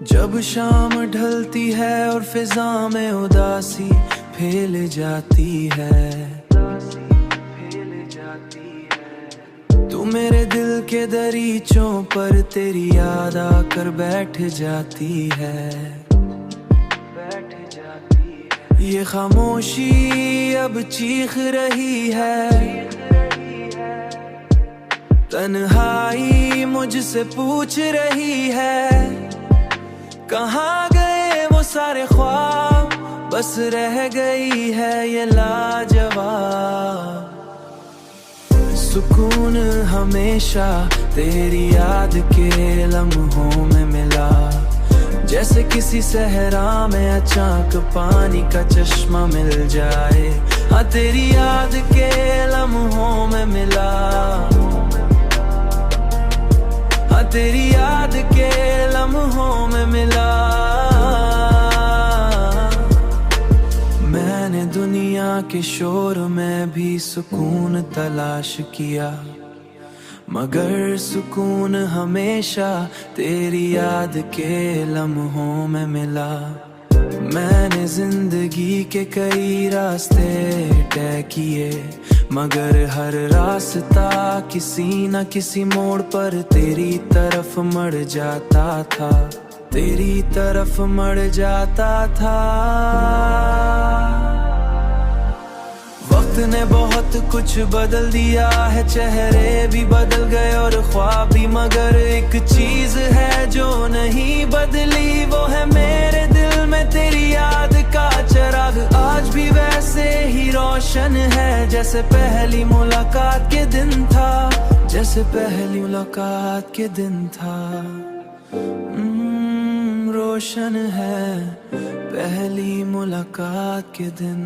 जब शाम ढलती है और फिजा में उदासी फैल जाती है, तू मेरे दिल के दरीचों पर तेरी याद आकर बैठ जाती है। ये खामोशी अब चीख रही है, तन्हाई मुझसे पूछ रही है, कहाँ गए वो सारे ख्वाब, बस रह गई है ये लाजवाब। सुकून हमेशा तेरी याद के लम्हों में मिला, जैसे किसी सहरा में अचानक पानी का चश्मा मिल जाए। हाँ तेरी याद के लम्हों में मिला, हाँ तेरी याद के लम्हों में मिला। मैंने दुनिया के शोर में भी सुकून तलाश किया, मगर सुकून हमेशा तेरी याद के लम्हों में मिला। मैंने जिंदगी के कई रास्ते तय किए, मगर हर रास्ता किसी न किसी मोड़ पर तेरी तरफ मड़ जाता था, तेरी तरफ मड़ जाता था। वक्त ने बहुत कुछ बदल दिया है, चेहरे भी बदल गए और ख्वाब भी, मगर एक चीज है जो नहीं बदली, वो है मेरे दिल में तेरी याद का चिराग। आज भी वैसे ही रोशन है जैसे पहली मुलाकात के दिन था, जैसे पहली मुलाकात के दिन था। रोशन है पहली मुलाकात के दिन।